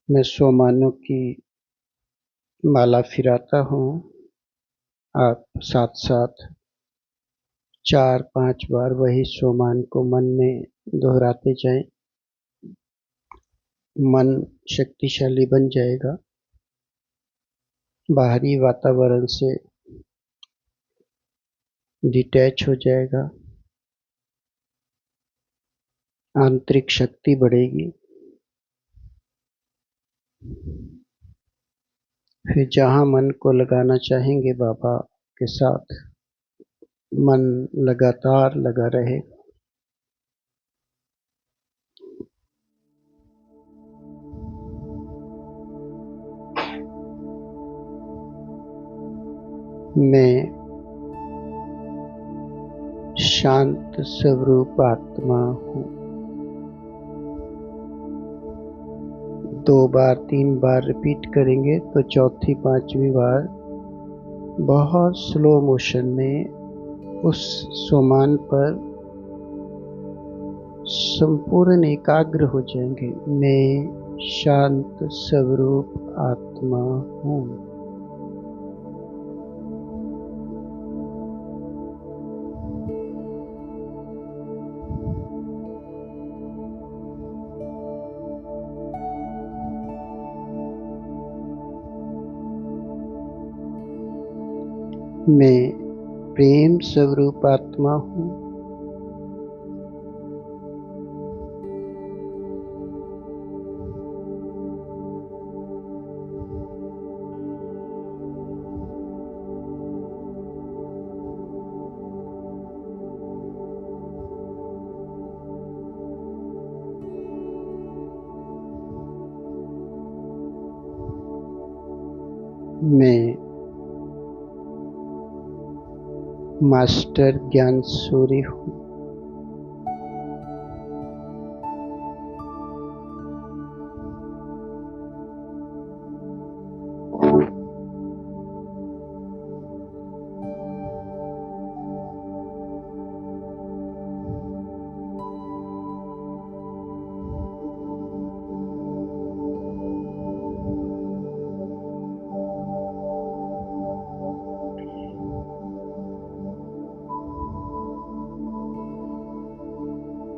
मैं सोमानों की माला फिराता हूँ। आप साथ-साथ 4-5 बार वही सोमान को मन में दोहराते जाएँ। मन शक्तिशाली बन जाएगा। बाहरी वातावरण से डिटैच हो जाएगा। आंतरिक शक्ति बढ़ेगी। फिर जहाँ मन को लगाना चाहेंगे बाबा के साथ मन लगातार लगा रहेगा। मैं शांत स्वरूप आत्मा हूँ। 2 बार 3 बार रिपीट करेंगे तो चौथी 5वीं बार बहुत स्लो मोशन में उस सोमान पर संपूर्ण एकाग्र हो जाएंगे। मैं शांत स्वरूप आत्मा हूँ। मैं प्रेम स्वरूप आत्मा हूँ। मैं मास्टर ज्ञान सूर्य हूँ।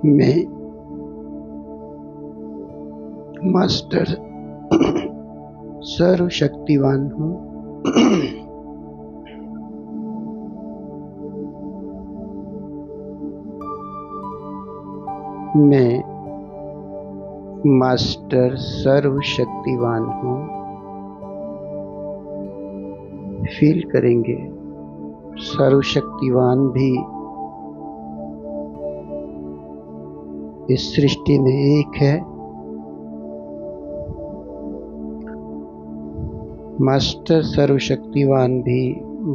मैं मास्टर सर्वशक्तिवान हूँ। मैं मास्टर सर्वशक्तिवान हूँ। फील करेंगे सर्वशक्तिवान भी इस सृष्टि में एक है। मास्टर सर्वशक्तिवान भी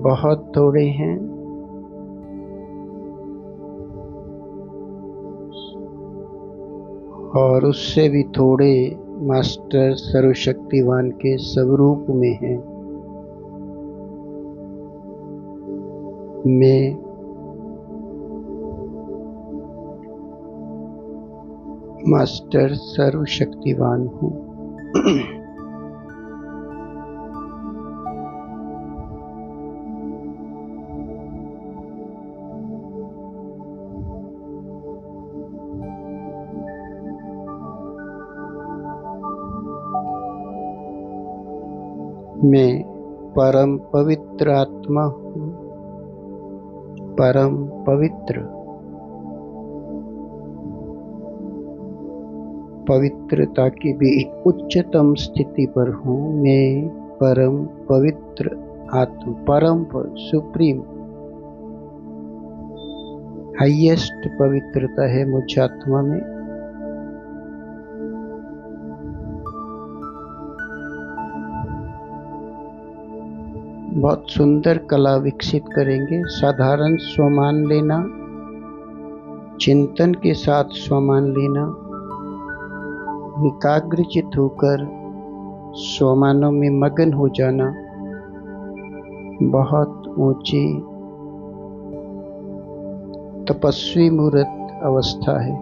बहुत थोड़े हैं। और उससे भी थोड़े मास्टर सर्वशक्तिवान के स्वरूप में हैं। मैं मास्टर सर्वशक्तिवान हूँ। मैं परम पवित्र आत्मा हूँ। परम पवित्र। पवित्रता की भी उच्चतम स्थिति पर हूँ। मैं परम पवित्र आत्मा, परम सुप्रीम हाईएस्ट पवित्रता है मुझ आत्मा में। बहुत सुंदर कला विकसित करेंगे। साधारण स्वमान लेना, चिंतन के साथ स्वमान लेना, एकाग्रचित होकर स्वमानों में मगन हो जाना बहुत ऊंची तपस्वी मूर्त अवस्था है।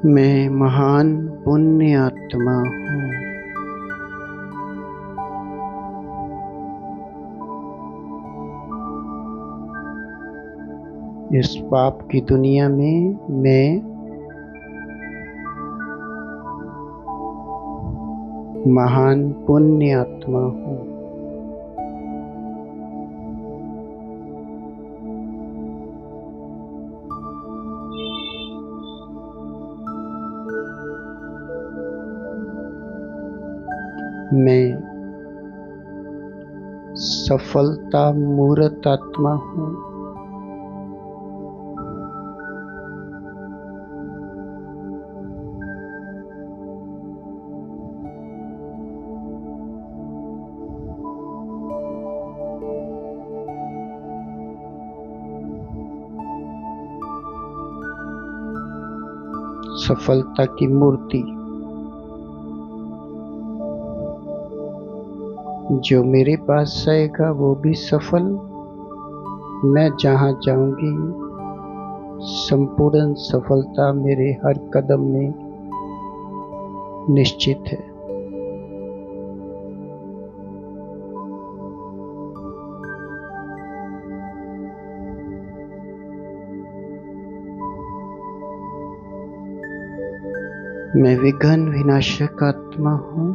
मैं महान पुण्य आत्मा हूँ। इस पाप की दुनिया में मैं महान पुण्य आत्मा हूँ। मैं सफलता मूर्त आत्मा हूँ। सफलता की मूर्ति जो मेरे पास आएगा वो भी सफल। मैं जहाँ जाऊंगी संपूर्ण सफलता मेरे हर कदम में निश्चित है। मैं विघ्न विनाशक आत्मा हूँ।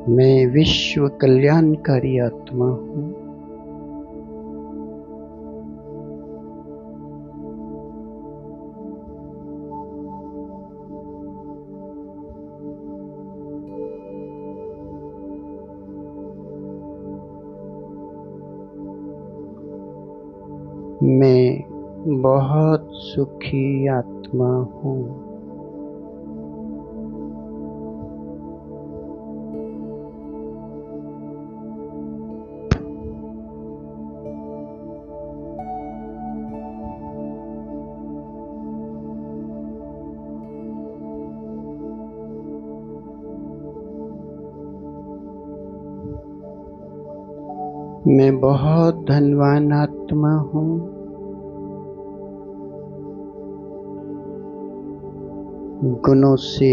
मैं विश्व कल्याणकारी आत्मा हूँ। मैं बहुत सुखी आत्मा हूँ। मैं बहुत धनवान आत्मा हूँ। गुणों से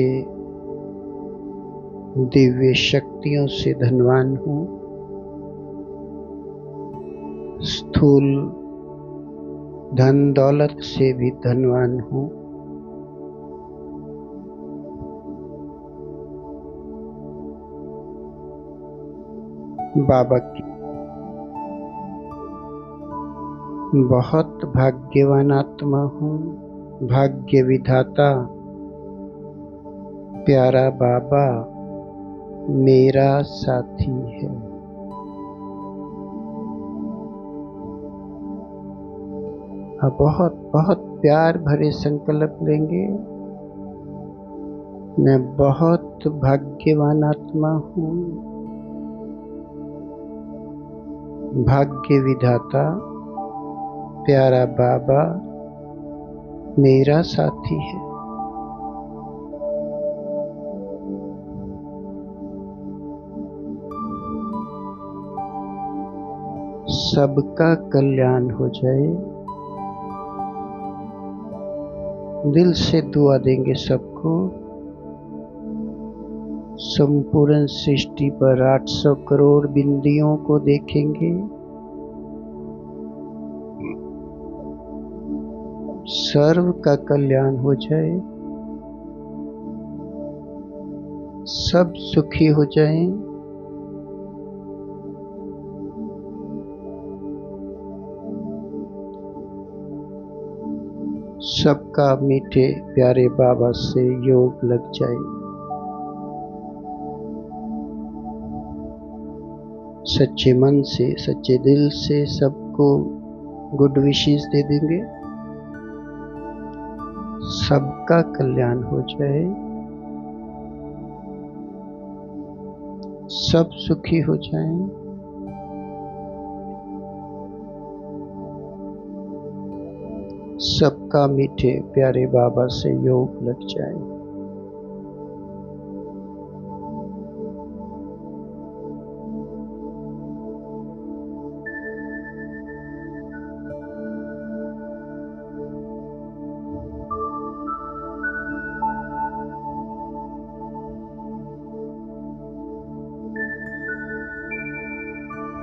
दिव्य शक्तियों से धनवान हूँ। स्थूल धन दौलत से भी धनवान हूँ। बाबा की बहुत भाग्यवान आत्मा हूँ। भाग्य विधाता प्यारा बाबा मेरा साथी है। अब बहुत बहुत प्यार भरे संकल्प लेंगे। मैं बहुत भाग्यवान आत्मा हूँ। भाग्य विधाता प्यारा बाबा मेरा साथी है। सबका कल्याण हो जाए। दिल से दुआ देंगे सबको। संपूर्ण सृष्टि पर 800 करोड़ बिंदियों को देखेंगे। सर्व का कल्याण हो जाए। सब सुखी हो जाएं। सबका मीठे प्यारे बाबा से योग लग जाए। सच्चे मन से सच्चे दिल से सबको गुड विशेस दे देंगे। सबका कल्याण हो जाए। सब सुखी हो जाएं। सबका मीठे प्यारे बाबा से योग लग जाए।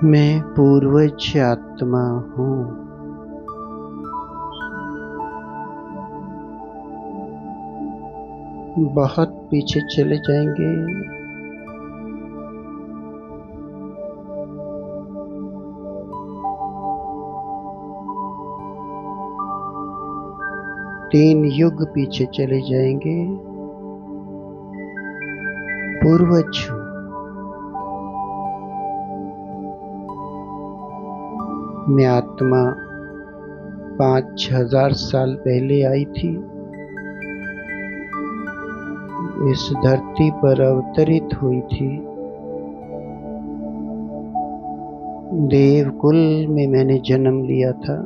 मैं पूर्वज आत्मा हूँ। बहुत पीछे चले जाएंगे। तीन युग पीछे चले जाएंगे। पूर्वज हूँ। मैं आत्मा 5000 साल पहले आई थी। इस धरती पर अवतरित हुई थी। देवकुल में मैंने जन्म लिया था।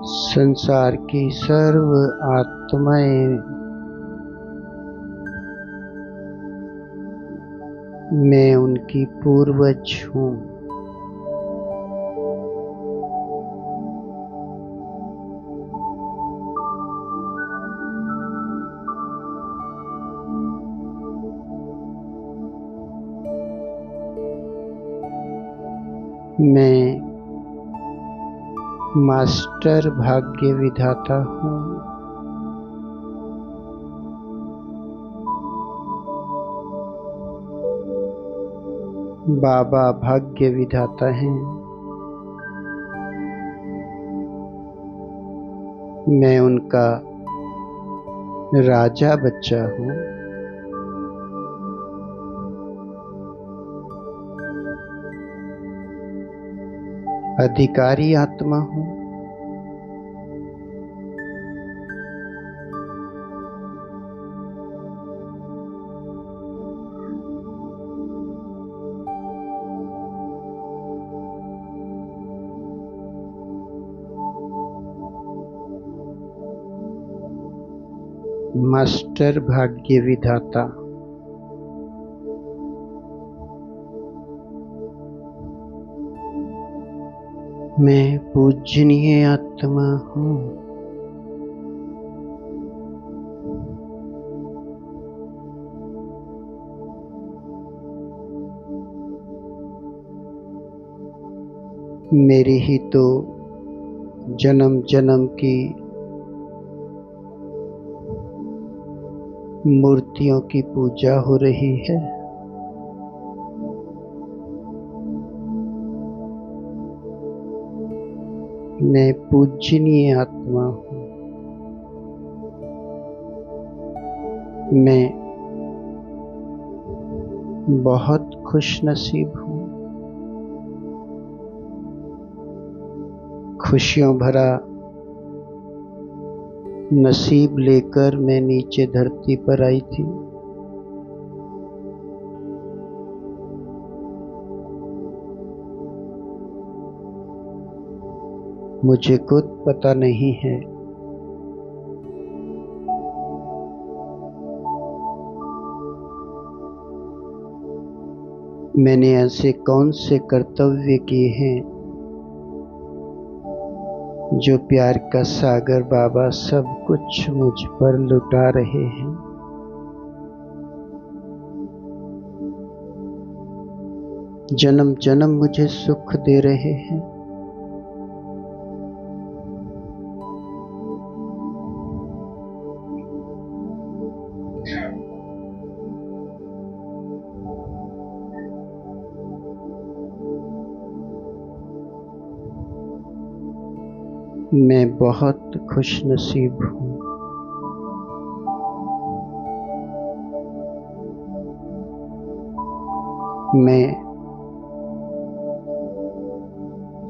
संसार की सर्व आत्माएं मैं उनकी पूर्वज हूँ। मैं मास्टर भाग्य विधाता हूँ। बाबा भाग्य विधाता हैं। मैं उनका राजा बच्चा हूँ। अधिकारी आत्मा हूँ। मास्टर भाग्य विधाता। मैं पूजनीय आत्मा हूँ। मेरी ही तो जन्म जन्म की मूर्तियों की पूजा हो रही है। मैं पूजनीय आत्मा हूँ। मैं बहुत खुश नसीब हूँ। खुशियों भरा नसीब लेकर मैं नीचे धरती पर आई थी। मुझे खुद पता नहीं है मैंने ऐसे कौन से कर्तव्य किए हैं जो प्यार का सागर बाबा सब कुछ मुझ पर लुटा रहे हैं। जन्म जन्म मुझे सुख दे रहे हैं। मैं बहुत खुश नसीब हूँ। मैं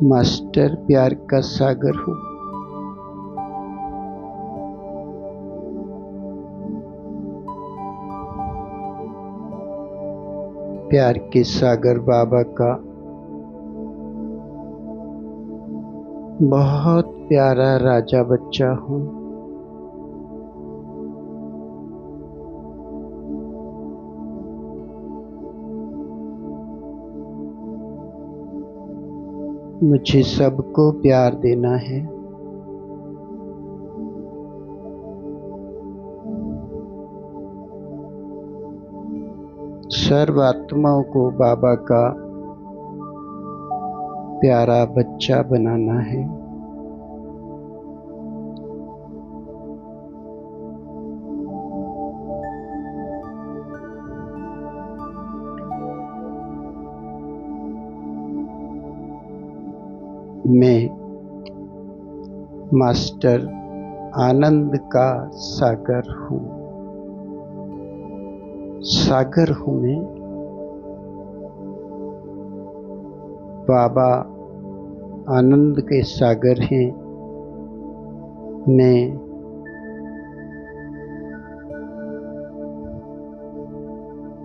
मास्टर प्यार का सागर हूँ। प्यार के सागर बाबा का बहुत प्यारा राजा बच्चा हूँ। मुझे सबको प्यार देना है। सर्व आत्माओं को बाबा का प्यारा बच्चा बनाना है। मैं मास्टर आनंद का सागर हूँ। सागर हूँ मैं। बाबा आनंद के सागर हैं। मैं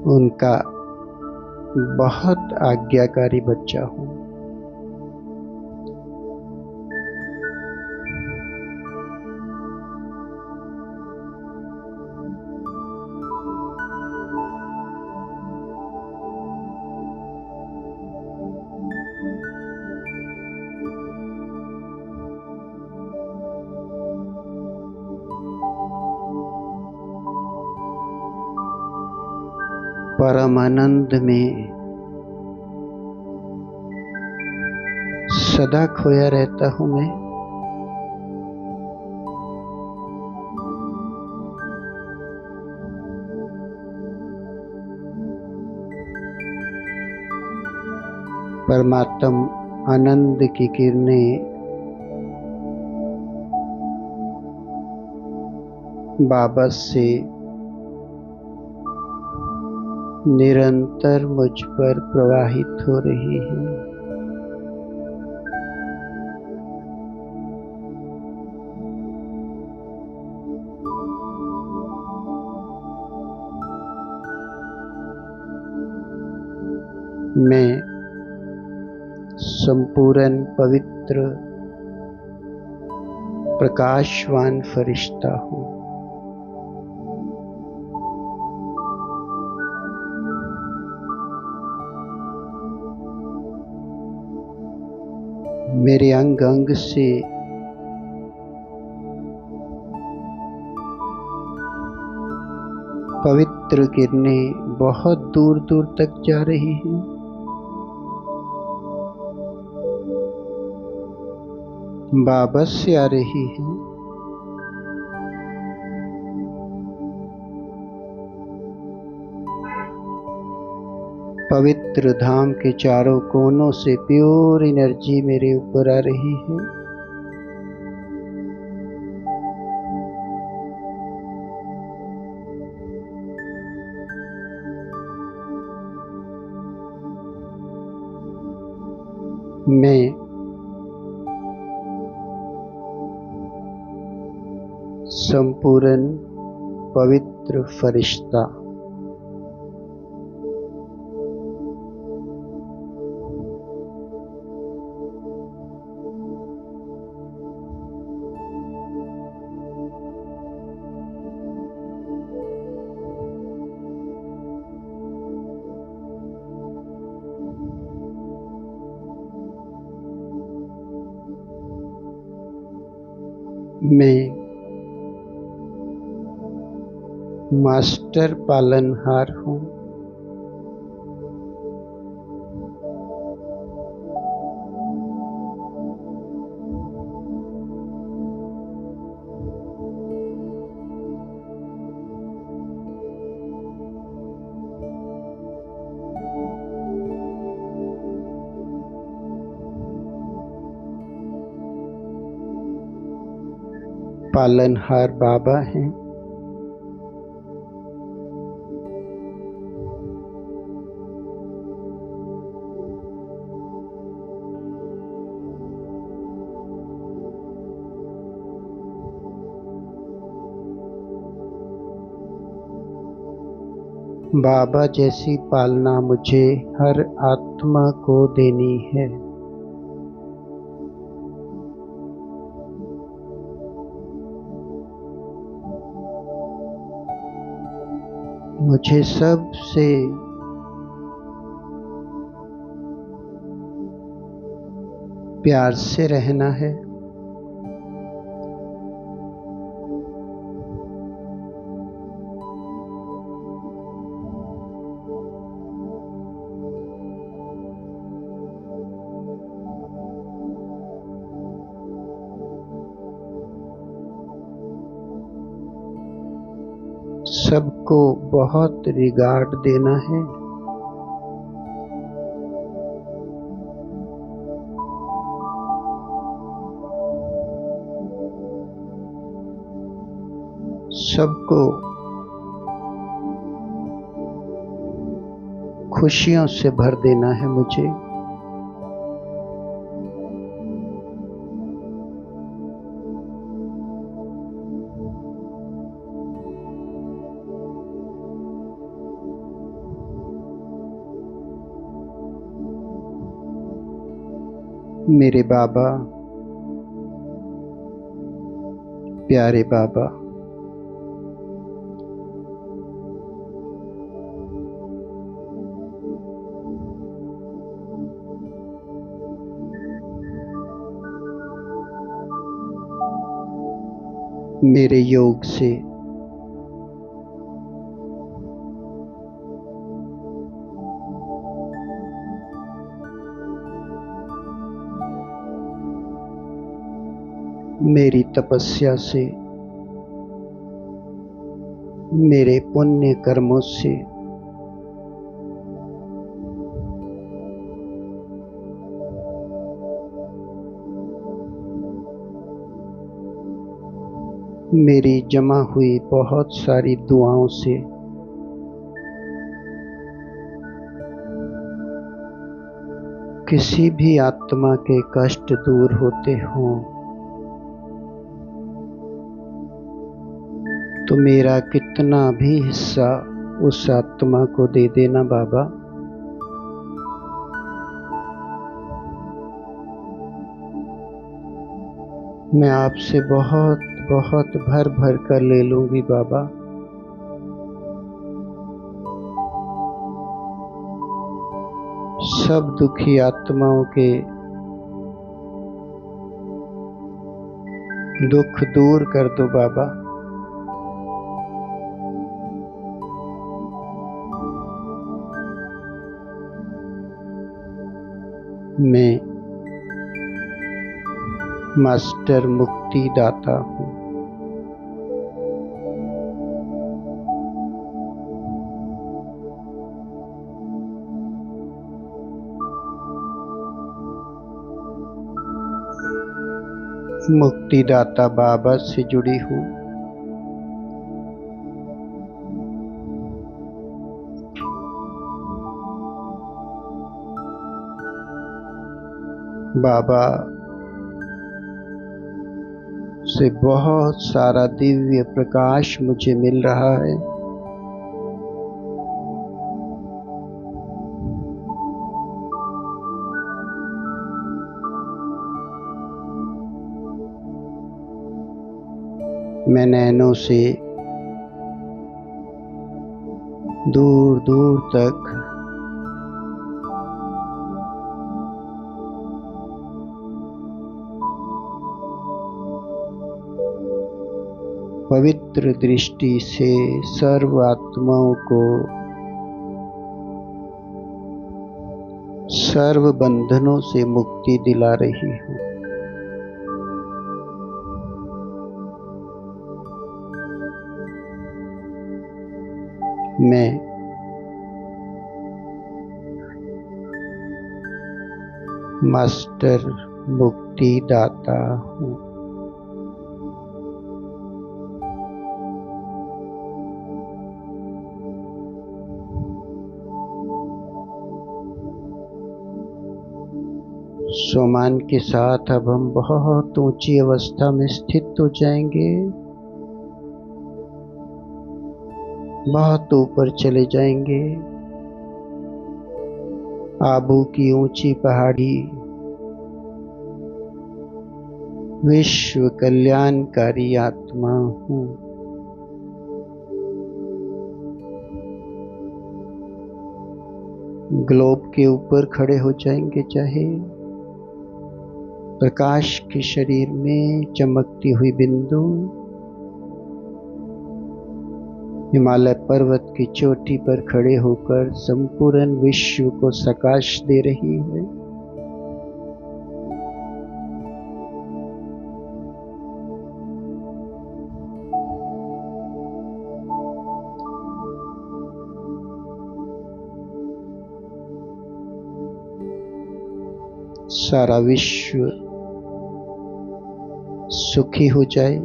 उनका बहुत आज्ञाकारी बच्चा हूँ। परम आनंद में सदा खोया रहता हूँ मैं। परमात्म आनंद की किरणें बाबा से निरंतर मुझ पर प्रवाहित हो रही हैं। मैं संपूर्ण पवित्र प्रकाशवान फरिश्ता हूँ। मेरे अंग अंग से पवित्र किरणें बहुत दूर दूर तक जा रही हैं। बाबा से आ रही हैं। पवित्र धाम के चारों कोनों से प्योर एनर्जी मेरे ऊपर आ रही है। मैं संपूर्ण पवित्र फरिश्ता मैं मास्टर पालनहार हूँ। पालनहार बाबा हैं। बाबा जैसी पालना मुझे हर आत्मा को देनी है। मुझे सबसे प्यार से रहना है। सबको बहुत रिगार्ड देना है। सबको खुशियों से भर देना है मुझे। मेरे बाबा, प्यारे बाबा, मेरे योग से मेरी तपस्या से, मेरे पुण्य कर्मों से मेरी जमा हुई बहुत सारी दुआओं से किसी भी आत्मा के कष्ट दूर होते हों तो मेरा कितना भी हिस्सा उस आत्मा को दे देना बाबा। मैं आपसे बहुत बहुत भर भर कर ले लूंगी बाबा। सब दुखी आत्माओं के दुख दूर कर दो बाबा। मैं मास्टर मुक्ति दाता हूँ। मुक्तिदाता बाबा से जुड़ी हूँ। बाबा से बहुत सारा दिव्य प्रकाश मुझे मिल रहा है। मैं नैनों से दूर दूर तक पवित्र दृष्टि से सर्व आत्माओं को सर्व बंधनों से मुक्ति दिला रही हूँ। मैं मास्टर मुक्ति दाता हूँ। स्वमान के साथ अब हम बहुत ऊंची अवस्था में स्थित हो जाएंगे। बहुत ऊपर चले जाएंगे। आबू की ऊंची पहाड़ी विश्व कल्याणकारी आत्मा हूँ। ग्लोब के ऊपर खड़े हो जाएंगे, चाहे प्रकाश के शरीर में चमकती हुई बिंदु हिमालय पर्वत की चोटी पर खड़े होकर संपूर्ण विश्व को प्रकाश दे रही है। सारा विश्व सुखी हो जाए।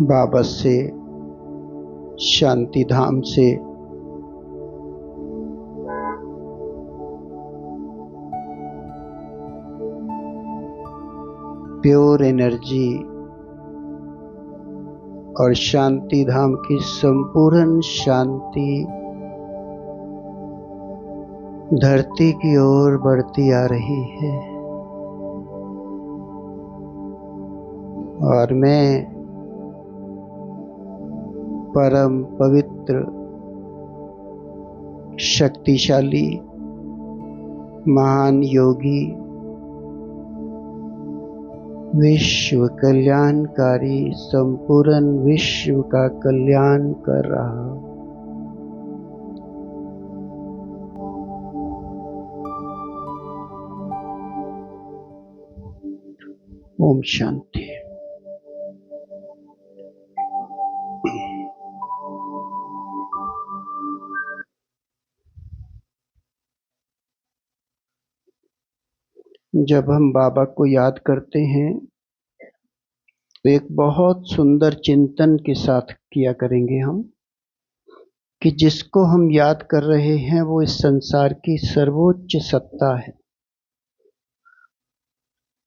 बाबा से, शांति धाम से प्योर एनर्जी और शांति धाम की संपूर्ण शांति धरती की ओर बढ़ती आ रही है। और मैं परम पवित्र, शक्तिशाली, महान योगी, विश्व कल्याणकारी संपूर्ण विश्व का कल्याण कर रहा हूं। ओम शांति। जब हम बाबा को याद करते हैं तो एक बहुत सुंदर चिंतन के साथ किया करेंगे हम, कि जिसको हम याद कर रहे हैं वो इस संसार की सर्वोच्च सत्ता है।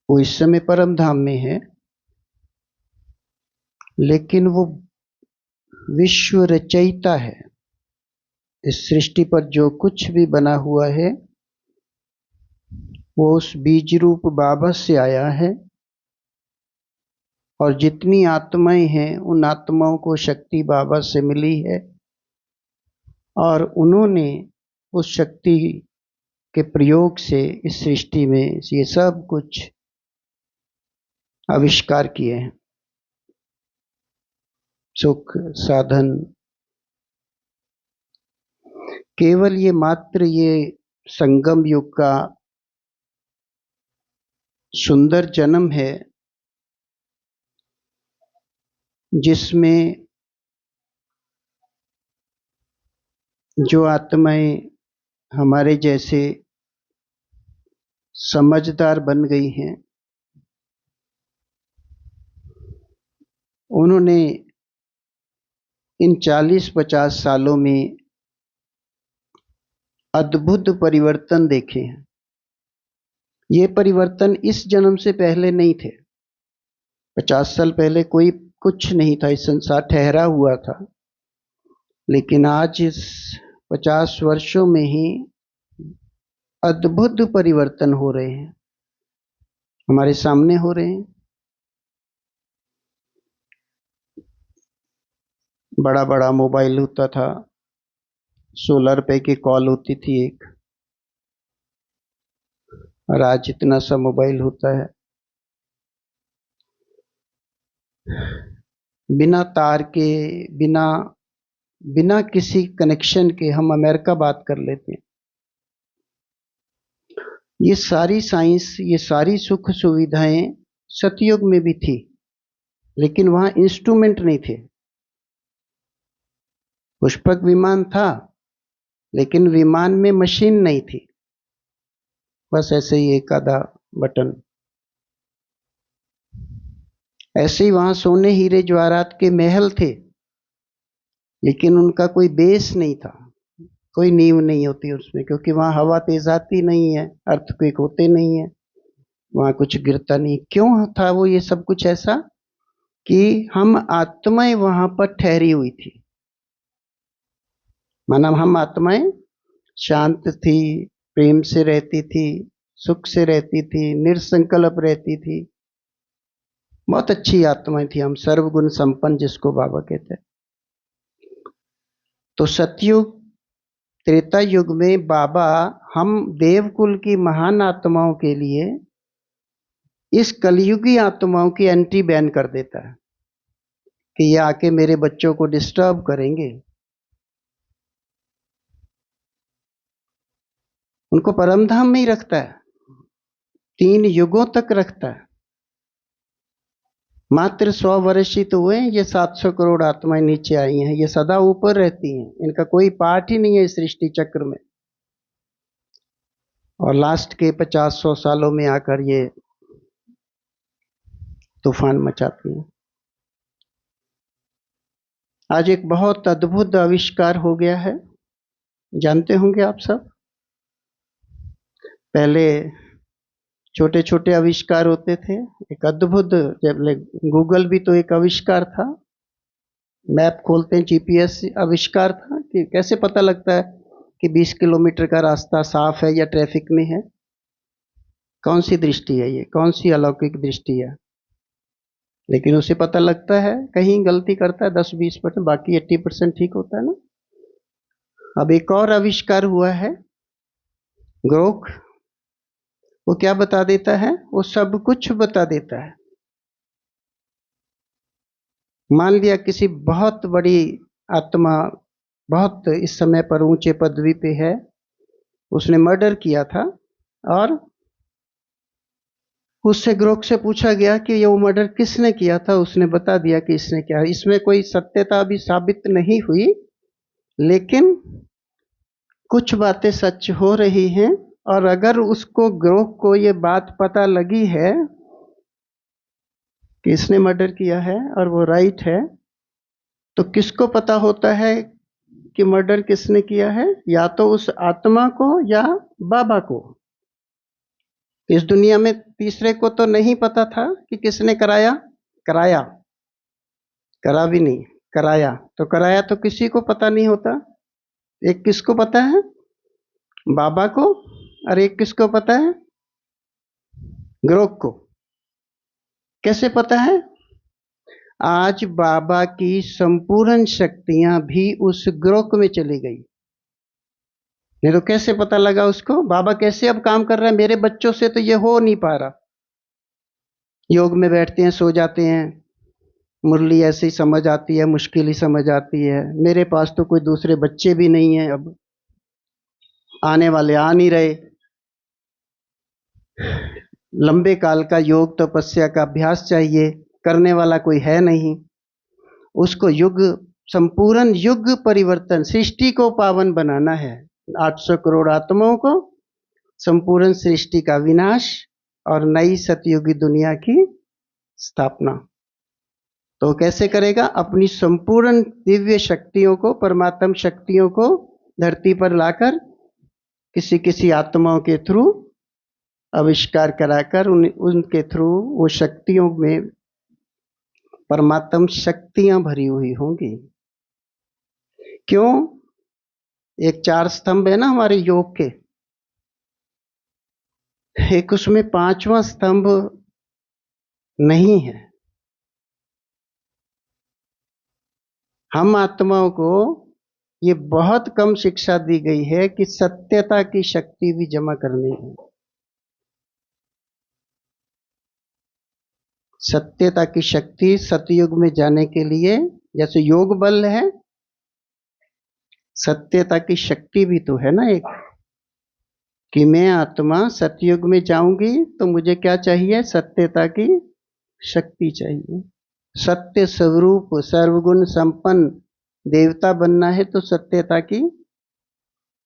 वो इस समय परम धाम में है, लेकिन वो विश्व रचयिता है। इस सृष्टि पर जो कुछ भी बना हुआ है वो उस बीज रूप बाबा से आया है। और जितनी आत्माएं हैं उन आत्माओं को शक्ति बाबा से मिली है, और उन्होंने उस शक्ति के प्रयोग से इस सृष्टि में ये सब कुछ आविष्कार किए हैं। सुख साधन, केवल ये मात्र ये संगम युग का सुंदर जन्म है, जिसमें जो आत्माएं हमारे जैसे समझदार बन गई हैं, उन्होंने इन 40-50 सालों में अद्भुत परिवर्तन देखे हैं। ये परिवर्तन इस जन्म से पहले नहीं थे। 50 साल पहले कोई कुछ नहीं था, इस संसार ठहरा हुआ था। लेकिन आज इस 50 वर्षों में ही अद्भुत परिवर्तन हो रहे हैं, हमारे सामने हो रहे हैं। बड़ा बड़ा मोबाइल होता था, 16 रुपए की कॉल होती थी एक, और आज इतना सा मोबाइल होता है। बिना तार के, बिना बिना किसी कनेक्शन के हम अमेरिका बात कर लेते हैं। ये सारी साइंस, ये सारी सुख सुविधाएं सतयुग में भी थी, लेकिन वहां इंस्ट्रूमेंट नहीं थे। पुष्पक विमान था, लेकिन विमान में मशीन नहीं थी, बस ऐसे ही एक आधा बटन। ऐसे ही वहां सोने हीरे जवाहरात के महल थे, लेकिन उनका कोई बेस नहीं था, कोई नींव नहीं होती उसमें, क्योंकि वहां हवा तेज आती नहीं है, अर्थक्वेक होते नहीं है, वहां कुछ गिरता नहीं। क्यों था वो ये सब कुछ ऐसा? कि हम आत्माएं वहां पर ठहरी हुई थी। माना हम आत्माएं शांत थी, प्रेम से रहती थी, सुख से रहती थी, निरसंकल्प रहती थी, बहुत अच्छी आत्माएं थी हम, सर्वगुण संपन्न जिसको बाबा कहते हैं। तो सतयुग त्रेता युग में बाबा हम देवकुल की महान आत्माओं के लिए इस कलयुगी आत्माओं की एंट्री बैन कर देता है कि ये आके मेरे बच्चों को डिस्टर्ब करेंगे। उनको परमधाम में ही रखता है, 3 युगों तक रखता है। मात्र 100 वर्ष ही तो हुए, ये 700 करोड़ आत्माएं नीचे आई हैं, ये सदा ऊपर रहती हैं, इनका कोई पार्ट ही नहीं है इस सृष्टि चक्र में। और लास्ट के 50-100 सालों में आकर ये तूफान मचाती हैं। आज एक बहुत अद्भुत आविष्कार हो गया है, जानते होंगे आप सब। पहले छोटे छोटे आविष्कार होते थे, एक अद्भुत, जब गूगल भी तो एक आविष्कार था, मैप खोलते हैं जीपीएस आविष्कार था, कि कैसे पता लगता है कि 20 किलोमीटर का रास्ता साफ है या ट्रैफिक में है। कौन सी दृष्टि है ये, कौन सी अलौकिक दृष्टि है? लेकिन उसे पता लगता है, कहीं गलती करता है 10-20%, बाकी 80% ठीक होता है ना। अब एक और आविष्कार हुआ है, ग्रोक। वो क्या बता देता है? वो सब कुछ बता देता है। मान लिया किसी बहुत बड़ी आत्मा, बहुत इस समय पर ऊंचे पदवी पे है, उसने मर्डर किया था, और उससे ग्रोक से पूछा गया कि ये वो मर्डर किसने किया था, उसने बता दिया कि इसने किया। इसमें कोई सत्यता अभी साबित नहीं हुई, लेकिन कुछ बातें सच हो रही हैं। और अगर उसको, ग्रोक को ये बात पता लगी है कि इसने मर्डर किया है और वो राइट है, तो किसको पता होता है कि मर्डर किसने किया है? या तो उस आत्मा को या बाबा को। इस दुनिया में तीसरे को तो नहीं पता था कि किसने कराया। कराया, करा भी नहीं, कराया। तो कराया तो किसी को पता नहीं होता। एक किसको पता है? बाबा को। और एक किसको पता है? ग्रोक को। कैसे पता है? आज बाबा की संपूर्ण शक्तियां भी उस ग्रोक में चली गई। नहीं तो कैसे पता लगा उसको? बाबा कैसे अब काम कर रहा है? मेरे बच्चों से तो ये हो नहीं पा रहा। योग में बैठते हैं, सो जाते हैं, मुरली ऐसे ही समझ आती है, मुश्किल ही समझ आती है। मेरे पास तो कोई दूसरे बच्चे भी नहीं है, अब आने वाले आ नहीं रहे। लंबे काल का योग तपस्या का अभ्यास चाहिए, करने वाला कोई है नहीं। उसको युग, संपूर्ण युग परिवर्तन, सृष्टि को पावन बनाना है। 800 करोड़ आत्माओं को, संपूर्ण सृष्टि का विनाश और नई सतयुगी दुनिया की स्थापना। तो कैसे करेगा? अपनी संपूर्ण दिव्य शक्तियों को, परमात्म शक्तियों को धरती पर लाकर किसी किसी आत्माओं के थ्रू आविष्कार कराकर उनके थ्रू वो शक्तियों में परमात्म शक्तियां भरी हुई होंगी। क्यों? एक 4 स्तंभ है ना हमारे योग के, एक उसमें 5वां स्तंभ नहीं है। हम आत्माओं को ये बहुत कम शिक्षा दी गई है कि सत्यता की शक्ति भी जमा करनी है। सत्यता की शक्ति सतयुग में जाने के लिए, जैसे योग बल है, सत्यता की शक्ति भी तो है ना एक, कि मैं आत्मा सतयुग में जाऊंगी तो मुझे क्या चाहिए? सत्यता की शक्ति चाहिए। सत्य स्वरूप सर्वगुण संपन्न देवता बनना है तो सत्यता की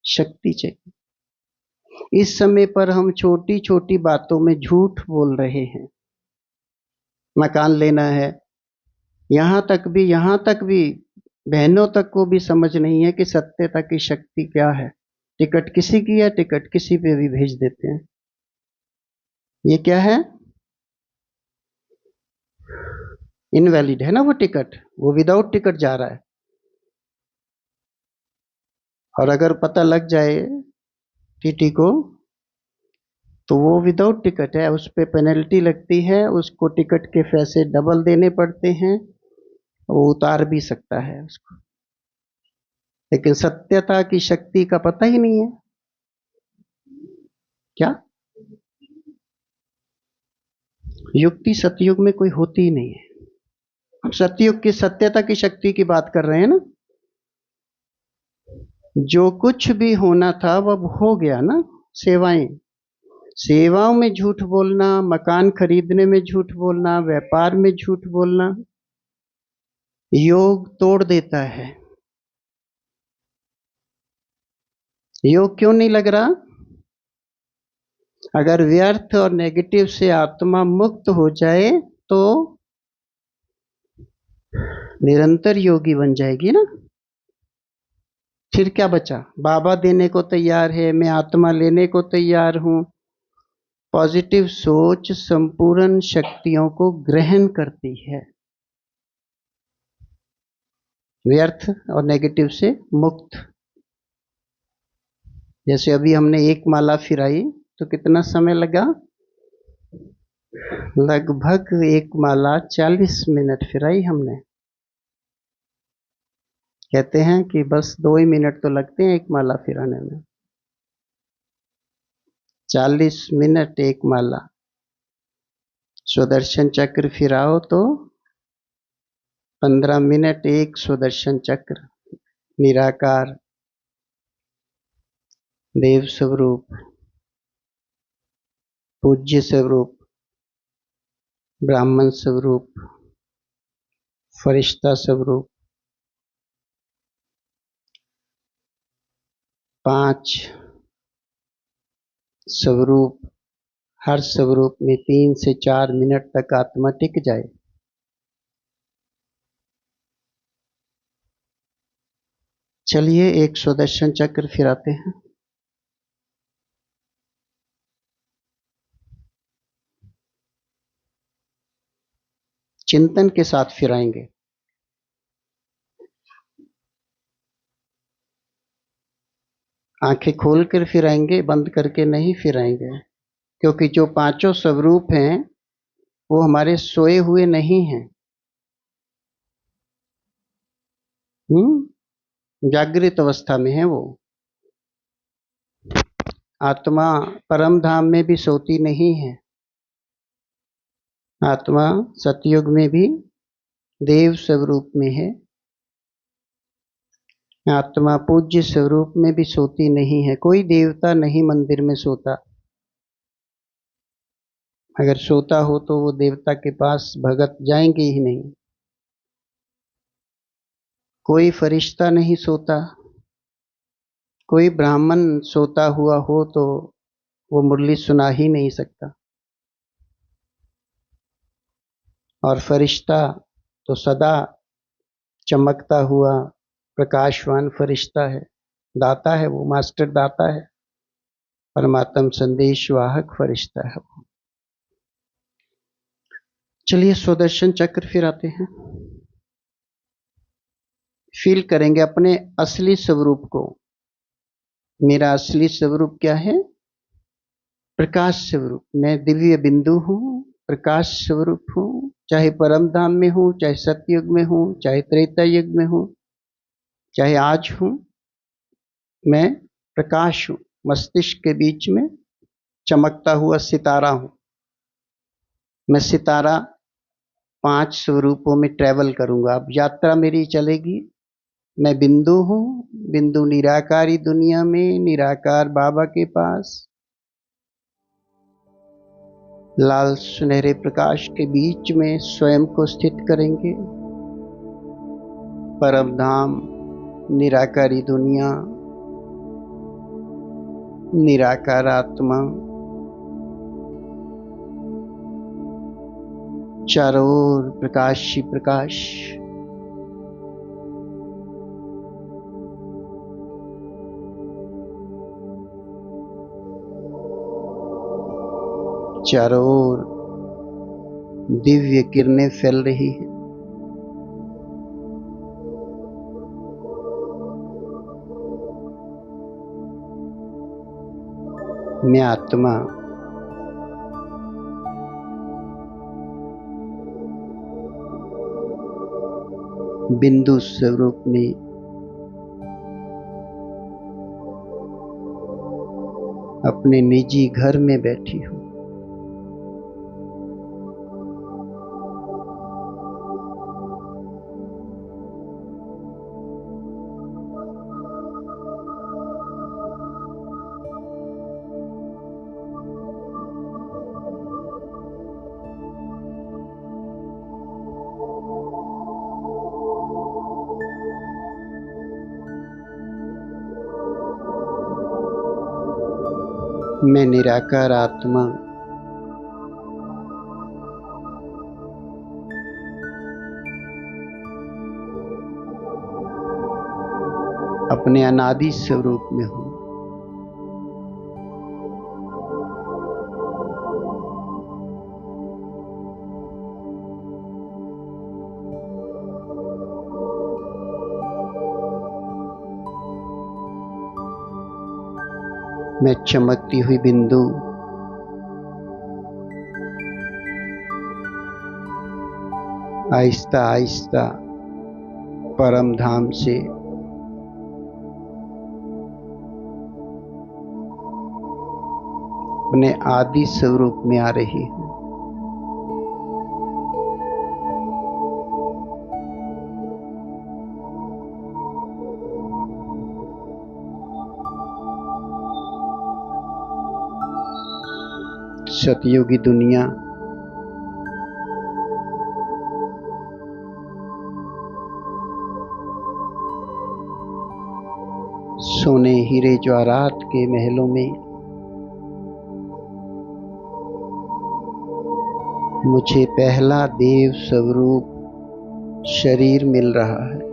शक्ति चाहिए। इस समय पर हम छोटी छोटी बातों में झूठ बोल रहे हैं। मकान लेना है, यहां तक भी बहनों तक को भी समझ नहीं है कि सत्यता की शक्ति क्या है। टिकट किसी की है, टिकट किसी पे भी भेज देते हैं। ये क्या है? इनवैलिड है ना वो टिकट, वो विदाउट टिकट जा रहा है। और अगर पता लग जाए टीटी को तो वो विदाउट टिकट है, उस पे पेनल्टी लगती है, उसको टिकट के पैसे डबल देने पड़ते हैं, वो उतार भी सकता है उसको। लेकिन सत्यता की शक्ति का पता ही नहीं है। क्या? युक्ति सतयुग में कोई होती ही नहीं है। हम सतयुग की सत्यता की शक्ति की बात कर रहे हैं ना। जो कुछ भी होना था वह हो गया ना। सेवाएं, सेवाओं में झूठ बोलना, मकान खरीदने में झूठ बोलना, व्यापार में झूठ बोलना, योग तोड़ देता है। योग क्यों नहीं लग रहा? अगर व्यर्थ और नेगेटिव से आत्मा मुक्त हो जाए तो निरंतर योगी बन जाएगी ना। फिर क्या बचा? बाबा देने को तैयार है, मैं आत्मा लेने को तैयार हूं। पॉजिटिव सोच संपूर्ण शक्तियों को ग्रहण करती है, व्यर्थ और नेगेटिव से मुक्त। जैसे अभी हमने एक माला फिराई तो कितना समय लगा? लगभग एक माला 40 मिनट फिराई हमने। कहते हैं कि बस 2 ही मिनट तो लगते हैं एक माला फिराने में। 40 मिनट एक माला। सुदर्शन चक्र फिराओ तो 15 मिनट एक सुदर्शन चक्र। निराकार, देव स्वरूप, पूज्य स्वरूप, ब्राह्मण स्वरूप, फरिश्ता स्वरूप, 5 स्वरूप। हर स्वरूप में 3 से 4 मिनट तक आत्मा टिक जाए। चलिए एक सुदर्शन चक्र फिराते हैं। चिंतन के साथ फिराएंगे। आंखें खोलकर फिराएंगे, बंद करके नहीं फिराएंगे। क्योंकि जो पांचों स्वरूप हैं वो हमारे सोए हुए नहीं हैं। जागृत अवस्था में है वो। आत्मा परम धाम में भी सोती नहीं है। आत्मा सतयुग में भी देव स्वरूप में है। आत्मा पूज्य स्वरूप में भी सोती नहीं है। कोई देवता नहीं मंदिर में सोता। अगर सोता हो तो वो देवता के पास भगत जाएंगे ही नहीं। कोई फरिश्ता नहीं सोता। कोई ब्राह्मण सोता हुआ हो तो वो मुरली सुना ही नहीं सकता। और फरिश्ता तो सदा चमकता हुआ प्रकाशवान फरिश्ता है। दाता है वो, मास्टर दाता है, परमात्म संदेश वाहक फरिश्ता है वो। चलिए सुदर्शन चक्र फिर आते हैं। फील करेंगे अपने असली स्वरूप को। मेरा असली स्वरूप क्या है? प्रकाश स्वरूप। मैं दिव्य बिंदु हूँ, प्रकाश स्वरूप हूँ। चाहे परम धाम में हूँ, चाहे सतयुग में हूँ, चाहे त्रेता युग में हूँ, चाहे आज हूँ, मैं प्रकाश हूँ। मस्तिष्क के बीच में चमकता हुआ सितारा हूँ। मैं सितारा 5 स्वरूपों में ट्रेवल करूंगा। अब यात्रा मेरी चलेगी। मैं बिंदु हूँ, बिंदु निराकारी दुनिया में, निराकार बाबा के पास, लाल सुनहरे प्रकाश के बीच में स्वयं को स्थित करेंगे। परम धाम, निराकारी दुनिया, निराकार आत्मा, चारों ओर प्रकाश ही प्रकाश। चारों ओर दिव्य किरणें फैल रही हैं। मैं आत्मा बिंदु स्वरूप में अपने निजी घर में बैठी हूँ। मैं निराकार आत्मा अपने अनादि स्वरूप में हूँ। मैं चमकती हुई बिंदु आहिस्ता आहिस्ता परम धाम से अपने आदि स्वरूप में आ रही हूँ। सतयुगी दुनिया सोने हीरे जवाहरात के महलों में मुझे पहला देव स्वरूप शरीर मिल रहा है।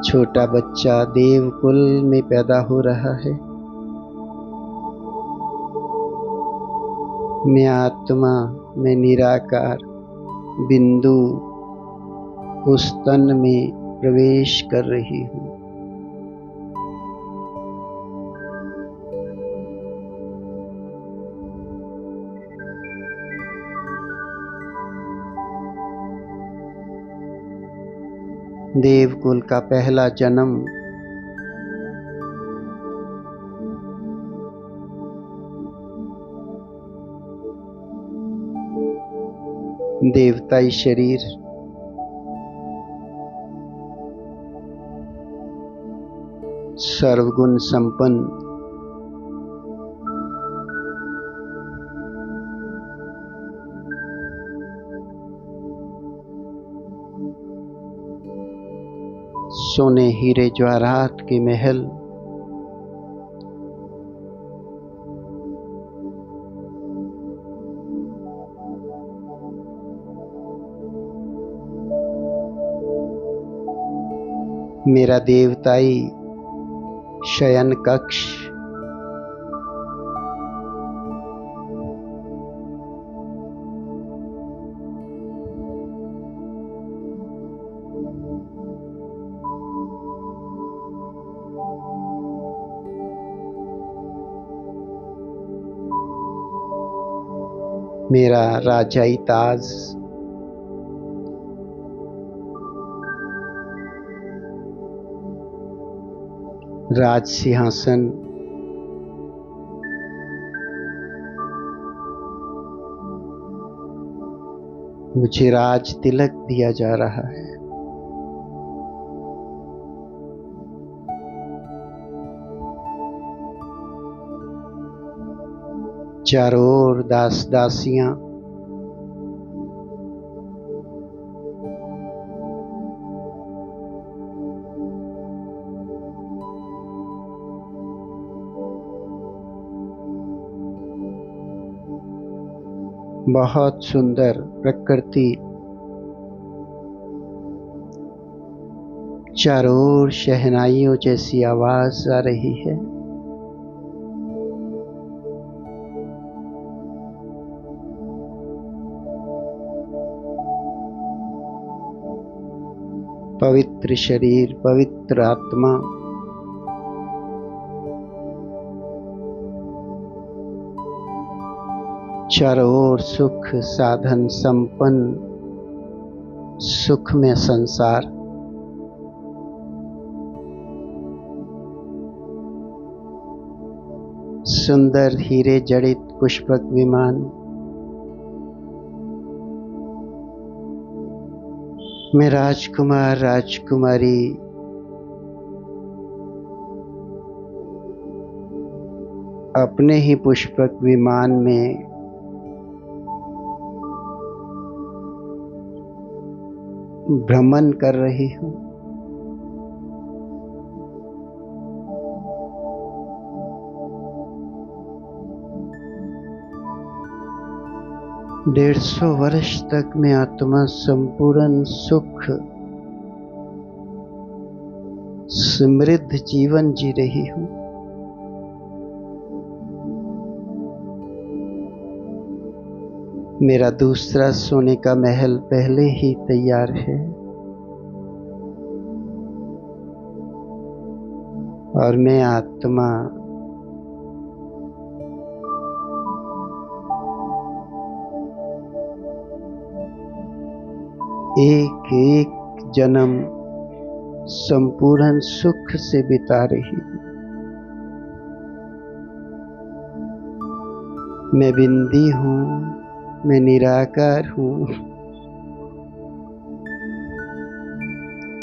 छोटा बच्चा देवकुल में पैदा हो रहा है। मैं आत्मा, मैं निराकार बिंदु उस तन में प्रवेश कर रही हूँ। देवकुल का पहला जन्म देवताई शरीर सर्वगुण संपन्न सोने हीरे जवाहरात के महल मेरा देवताई शयन कक्ष मेरा राजाई ताज राज सिंहासन मुझे राज तिलक दिया जा रहा है। चारों ओर दास दासियां बहुत सुंदर प्रकृति चारों ओर शहनाइयों जैसी आवाज आ रही है। पवित्र शरीर, पवित्र आत्मा, चारों ओर सुख साधन संपन्न, सुख में संसार। सुंदर हीरे जड़ित पुष्पक विमान में राजकुमार राजकुमारी अपने ही पुष्पक विमान में भ्रमण कर रही हूँ। डेढ़ सौ वर्ष तक मैं आत्मा संपूर्ण सुख समृद्ध जीवन जी रही हूँ। मेरा दूसरा सोने का महल पहले ही तैयार है और मैं आत्मा एक एक जन्म संपूर्ण सुख से बिता रही हूँ। मैं बिंदी हूँ, मैं निराकार हूँ,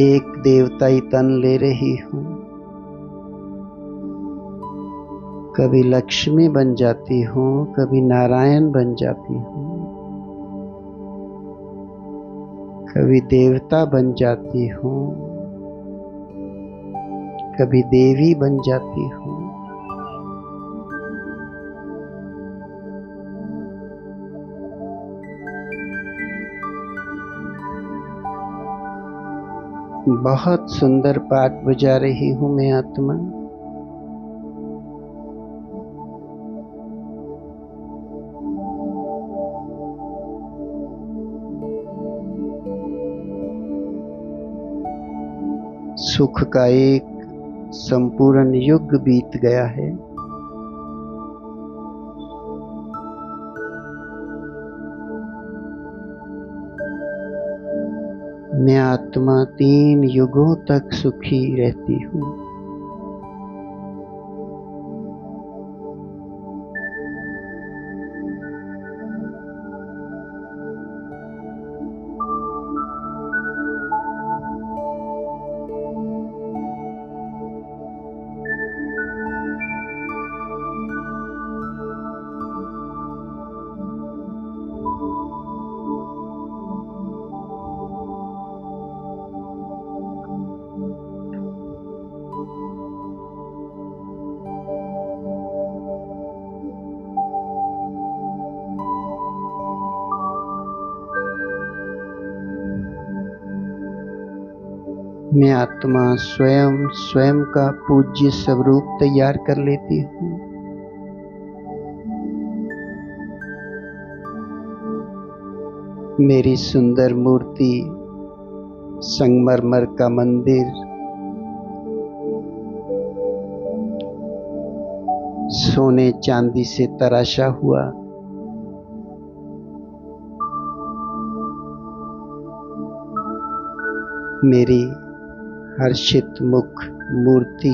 एक देवताई तन ले रही हूँ। कभी लक्ष्मी बन जाती हूँ, कभी नारायण बन जाती हूँ, कभी देवता बन जाती हूँ, कभी देवी बन जाती हूँ। बहुत सुंदर पाठ बजा रही हूँ मैं आत्मा। सुख का एक संपूर्ण युग बीत गया है। मैं आत्मा 3 युगों तक सुखी रहती हूँ। मैं आत्मा स्वयं स्वयं का पूज्य स्वरूप तैयार कर लेती हूँ। मेरी सुंदर मूर्ति, संगमरमर का मंदिर, सोने चांदी से तराशा हुआ, मेरी हर्षित मुख मूर्ति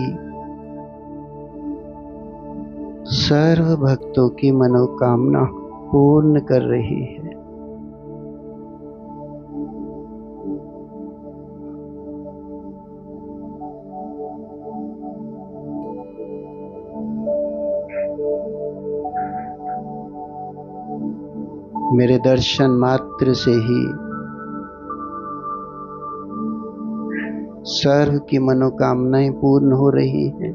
सर्व भक्तों की मनोकामना पूर्ण कर रही है। मेरे दर्शन मात्र से ही सर्व की मनोकामनाएं पूर्ण हो रही हैं।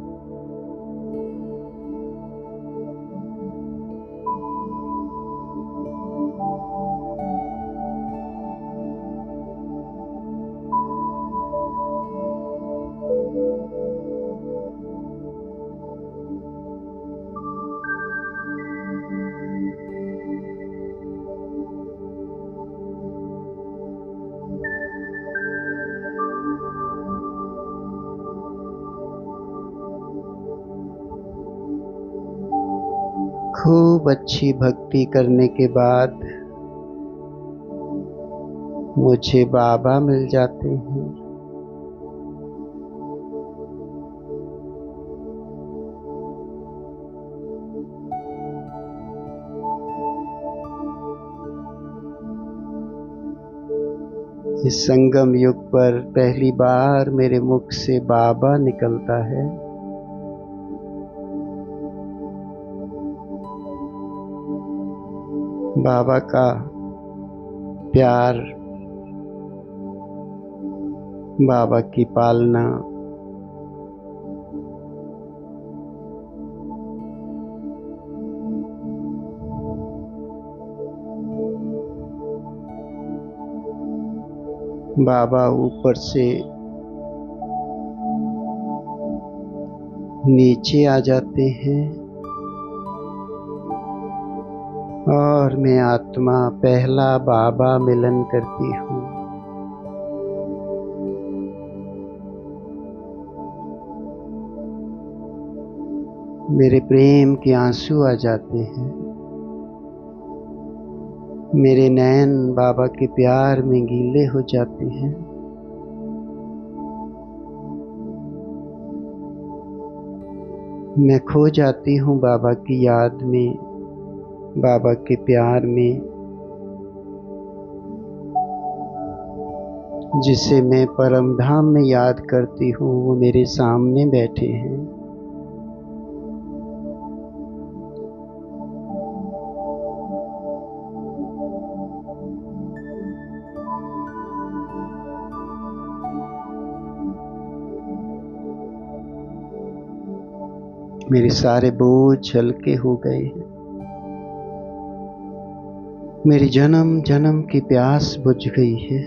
खूब अच्छी भक्ति करने के बाद मुझे बाबा मिल जाते हैं। इस संगम युग पर पहली बार मेरे मुख से बाबा निकलता है। बाबा का प्यार, बाबा की पालना, बाबा ऊपर से नीचे आ जाते हैं और मैं आत्मा पहला बाबा मिलन करती हूँ। मेरे प्रेम के आंसू आ जाते हैं। मेरे नैन बाबा के प्यार में गीले हो जाते हैं। मैं खो जाती हूँ बाबा की याद में, बाबा के प्यार में, जिसे मैं परम धाम में याद करती हूँ वो मेरे सामने बैठे हैं। मेरे सारे बोझ हल्के हो गए हैं। मेरी जन्म जन्म की प्यास बुझ गई है।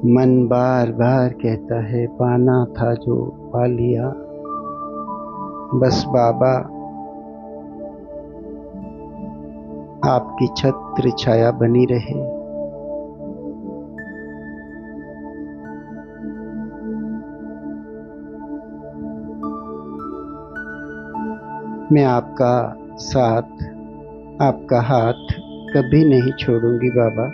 मन बार बार कहता है पाना था जो पा लिया। बस बाबा आपकी छत्र छाया बनी रहे। मैं आपका साथ, आपका हाथ कभी नहीं छोड़ूंगी बाबा।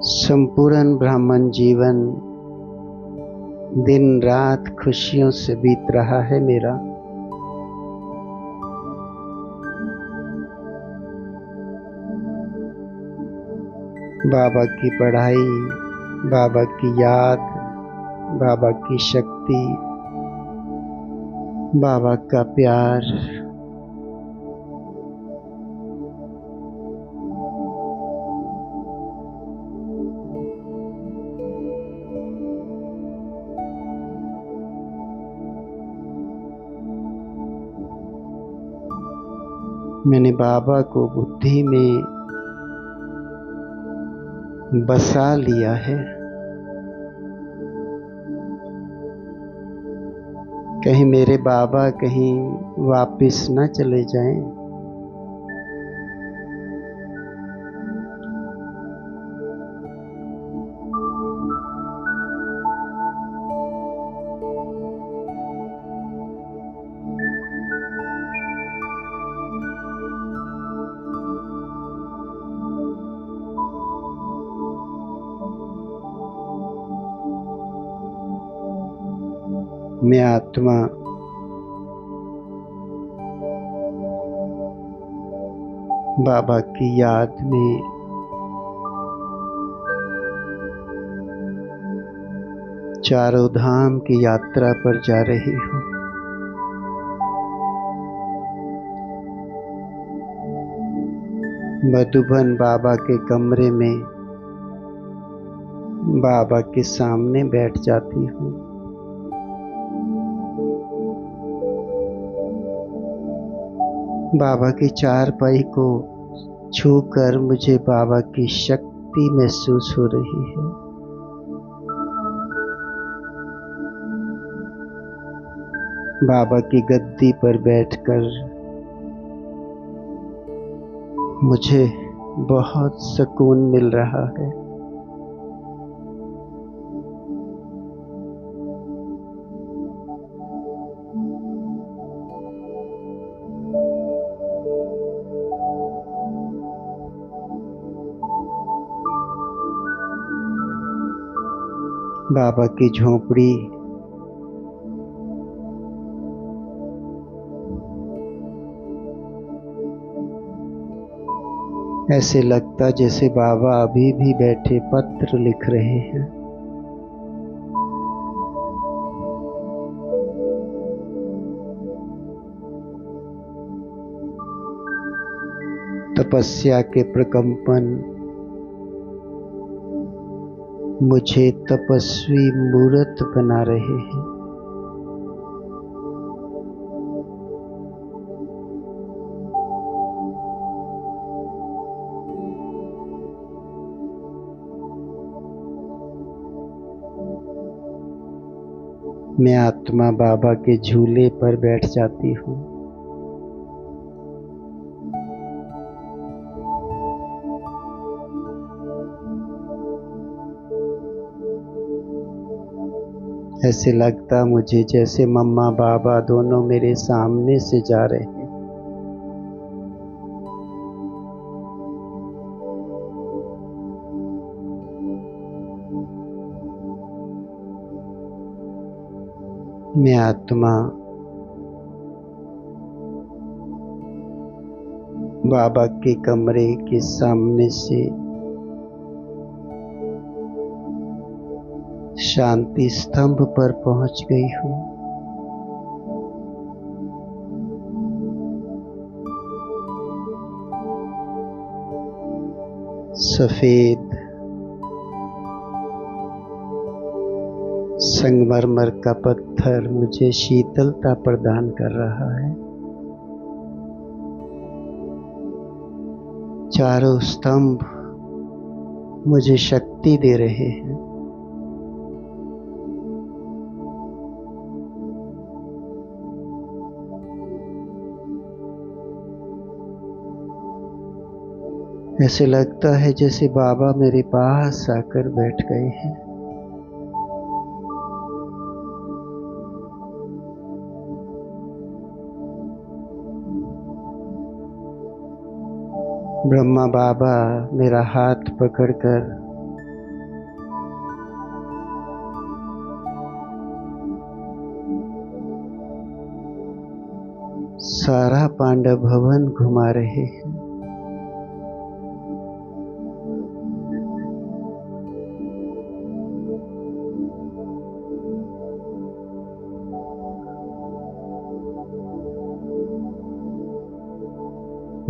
संपूर्ण ब्राह्मण जीवन दिन रात खुशियों से बीत रहा है मेरा। बाबा की पढ़ाई, बाबा की याद, बाबा की शक्ति, बाबा का प्यार, मैंने बाबा को बुद्धि में बसा लिया है। कहीं मेरे बाबा कहीं वापिस न चले जाएं। मैं आत्मा बाबा की याद में चारों धाम की यात्रा पर जा रही हूँ। मधुबन बाबा के कमरे में बाबा के सामने बैठ जाती हूँ। बाबा की चारपाई को छूकर मुझे बाबा की शक्ति महसूस हो रही है। बाबा की गद्दी पर बैठकर मुझे बहुत सुकून मिल रहा है। बाबा की झोपड़ी ऐसे लगता जैसे बाबा अभी भी बैठे पत्र लिख रहे हैं। तपस्या के प्रकंपन मुझे तपस्वी मूर्त बना रहे हैं। मैं आत्मा बाबा के झूले पर बैठ जाती हूँ। ऐसे लगता मुझे जैसे मम्मा बाबा दोनों मेरे सामने से जा रहे हैं। मैं आत्मा बाबा के कमरे के सामने से शांति स्तंभ पर पहुंच गई हूँ। सफेद संगमरमर का पत्थर मुझे शीतलता प्रदान कर रहा है। चारों स्तंभ मुझे शक्ति दे रहे हैं। ऐसे लगता है जैसे बाबा मेरे पास आकर बैठ गए हैं। ब्रह्मा बाबा मेरा हाथ पकड़कर सारा पांडव भवन घुमा रहे हैं।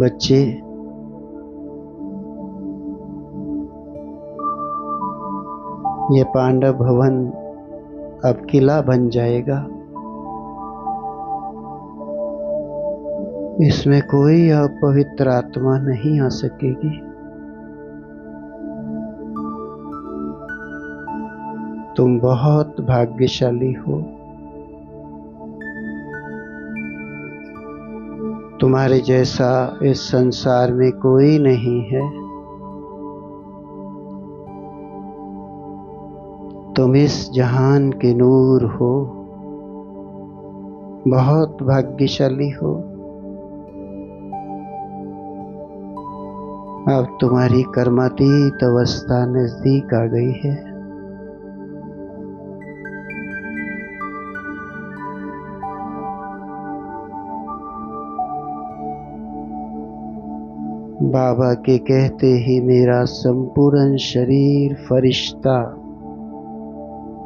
बच्चे, ये पांडव भवन अब किला बन जाएगा। इसमें कोई अपवित्र आत्मा नहीं आ सकेगी। तुम बहुत भाग्यशाली हो। तुम्हारे जैसा इस संसार में कोई नहीं है। तुम इस जहान के नूर हो। बहुत भाग्यशाली हो। अब तुम्हारी कर्मातीत अवस्था नजदीक आ गई है। बाबा के कहते ही मेरा संपूर्ण शरीर फरिश्ता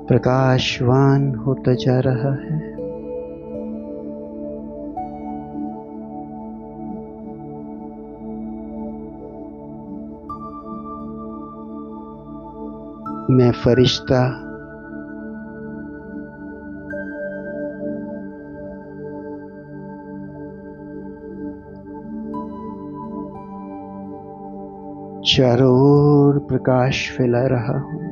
प्रकाशवान होता जा रहा है। मैं फरिश्ता चारों ओर प्रकाश फैला रहा हूं।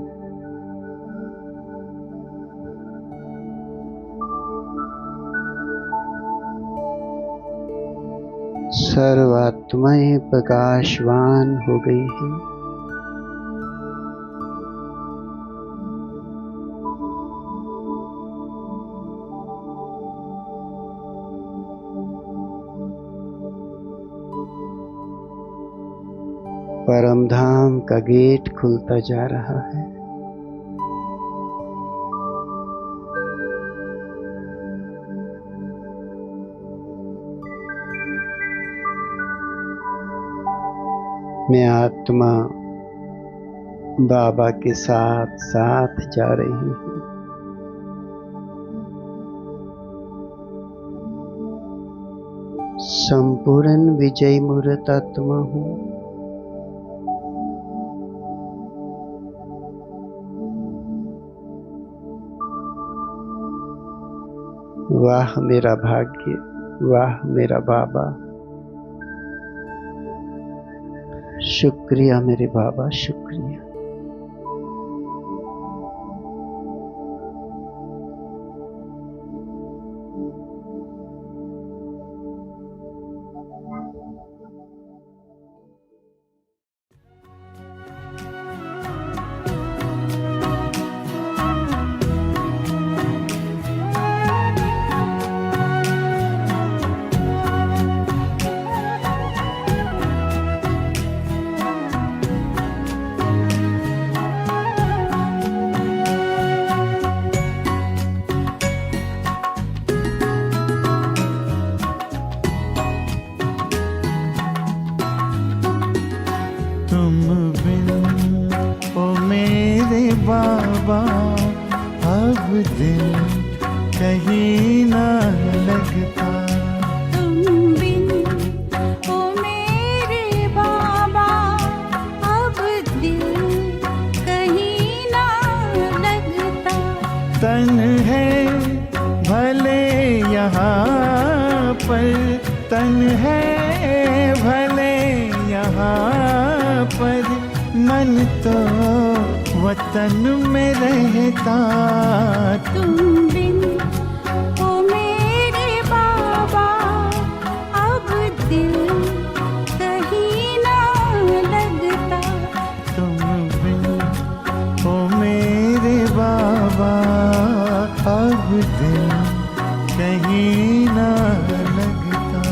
सर्वात्माएं प्रकाशवान हो गई हैं। परम धाम का गेट खुलता जा रहा है। मैं आत्मा बाबा के साथ साथ जा रही हूँ। संपूर्ण विजय मूर्त आत्मा हूँ। वाह मेरा भाग्य, वाह मेरा बाबा। शुक्रिया मेरे बाबा, शुक्रिया। तुम बिन ओ मेरे बाबा अब दिल कहीं ना लगता। तुम बिन ओ मेरे बाबा अब दिल कहीं ना लगता। तन है भले यहाँ पर, तन है भले यहाँ पर, मन तो वतन में रहता। तुम बिन ओ मेरे बाबा अब दिल कहीं ना लगता। तुम बिन ओ मेरे बाबा अब दिल कहीं ना लगता।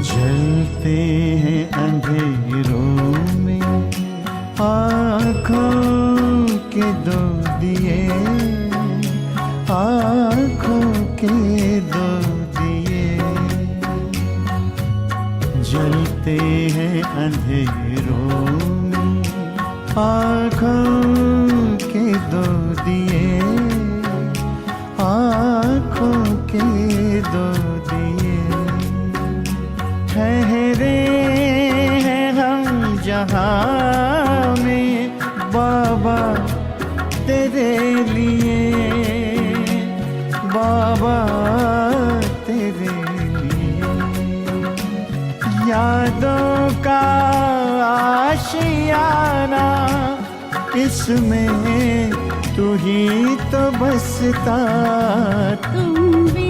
जलते हैं अंधेरों में आँखों के दो दिए, आँखों के दो दिए। जलते हैं अंधेरों में आँखों के दो दिए, आँखों के दो दिए। ठहरे हैं हम जहाँ में बाबा तेरे लिए, बाबा तेरे लिए। यादों का आशियाना इसमें तू ही तो बसता। तुम बिन